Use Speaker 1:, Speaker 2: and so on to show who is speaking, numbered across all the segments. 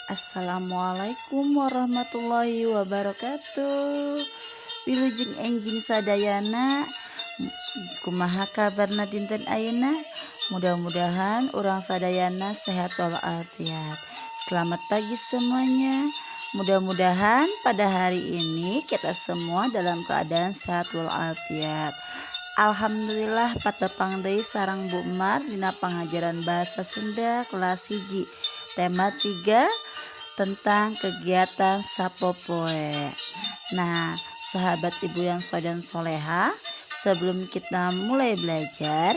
Speaker 1: Assalamualaikum warahmatullahi wabarakatuh. Wilujeng enjing sadayana kumaha kabarna dinten ayeuna? Mudah-mudahan orang sadayana sehat walafiat. Selamat pagi semuanya. Mudah-mudahan pada hari ini kita semua dalam keadaan sehat walafiat. Alhamdulillah patepang deui sareng Bu Mar dina pangajaran bahasa Sunda kelas 1 tema 3 tentang kegiatan sapopoe. Nah, sahabat ibu yang soleh dan soleha, sebelum kita mulai belajar,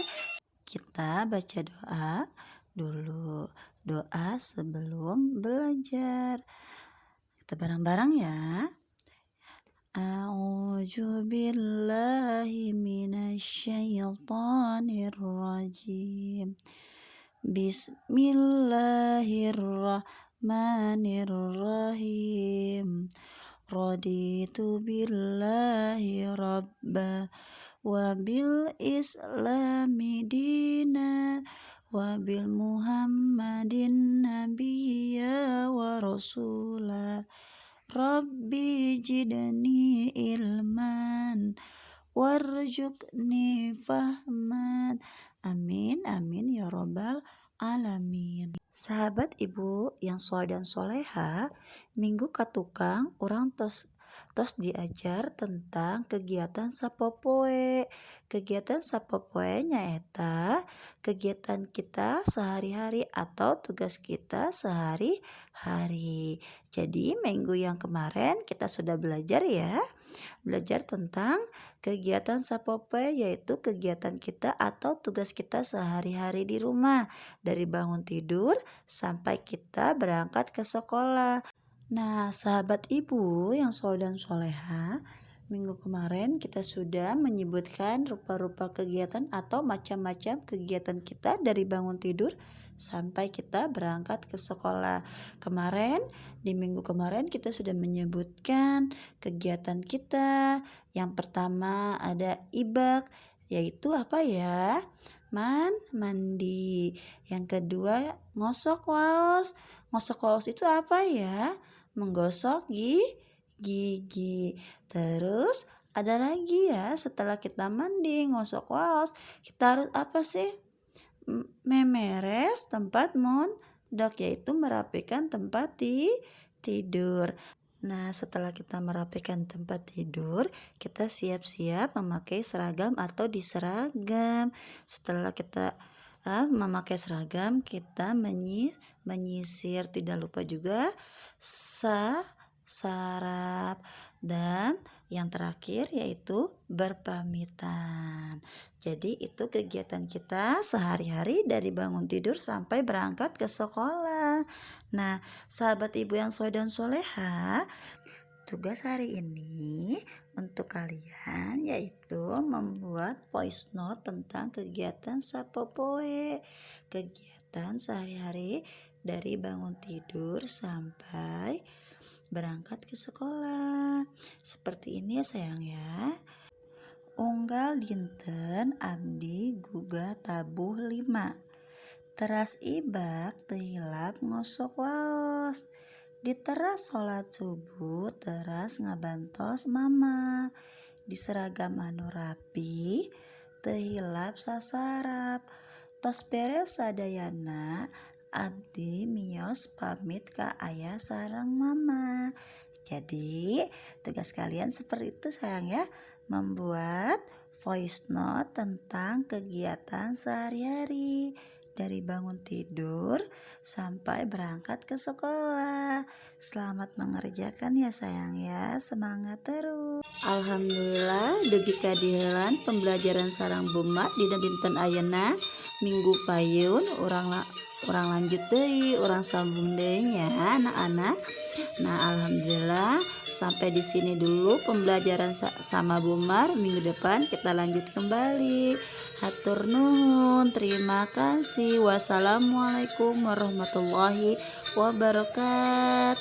Speaker 1: kita baca doa dulu. Doa sebelum belajar. Kita bareng-bareng ya. A'udzu billahi minasyaitonir rajim. Bismillahirrahmanirrahim. Raditu billahi rabba wa bil islami dina wa bil muhammadin nabiyya wa rasula. Rabbi jidni ilman warjukni fahman. Amin amin ya robbal alamin. Sahabat ibu yang soleh dan soleha, minggu katukang orang tos diajar tentang kegiatan sapopoe. Kegiatan sapopoe nyaeta kegiatan kita sehari-hari atau tugas kita sehari-hari. Jadi minggu yang kemarin kita sudah belajar ya. Belajar tentang kegiatan sapopoe, yaitu kegiatan kita atau tugas kita sehari-hari di rumah. Dari bangun tidur sampai kita berangkat ke sekolah. Nah, sahabat ibu yang soleh dan soleha, minggu kemarin kita sudah menyebutkan rupa-rupa kegiatan atau macam-macam kegiatan kita dari bangun tidur sampai kita berangkat ke sekolah. Di minggu kemarin kita sudah menyebutkan kegiatan kita. Yang pertama ada ibak, yaitu apa ya? Mandi. Yang kedua ngosok waos. Ngosok waos itu apa ya? Menggosok gigi. Terus ada lagi ya, setelah kita mandi ngosok waos, kita harus apa sih? Memeres tempat mondok, yaitu merapikan tempat tidur. Nah, setelah kita merapikan tempat tidur, kita siap-siap memakai seragam atau diseragam. Setelah kita memakai seragam, kita menyisir. Tidak lupa juga sarap. Dan yang terakhir yaitu berpamitan. Jadi itu kegiatan kita sehari-hari dari bangun tidur sampai berangkat ke sekolah. Nah, sahabat ibu yang soleh dan soleha, tugas hari ini untuk kalian yaitu membuat voice note tentang kegiatan sapopoe. Kegiatan sehari-hari dari bangun tidur sampai berangkat ke sekolah. Seperti ini ya sayang ya. Unggal dinten abdi gugah tabuh 5. Teras ibak tehilap ngosok waos. Di teras sholat subuh teras ngabantos mama. Di seragam anu rapi tehilap sasarap. Tos beres sadayana abdi miyos pamit ka ayah sareng mama. Jadi tugas kalian seperti itu sayang ya, membuat voice note tentang kegiatan sehari-hari dari bangun tidur sampai berangkat ke sekolah. Selamat mengerjakan ya sayang ya, semangat terus. Alhamdulillah dugi kadieulan pembelajaran sareng Buma dina dinten ayeuna minggu payun orang lanjut deui, orang sambung deui ya anak-anak. Nah, alhamdulillah sampai di sini dulu pembelajaran sama Bumar. Minggu depan kita lanjut kembali. Hatur nuhun, terima kasih. Wassalamualaikum warahmatullahi wabarakatuh.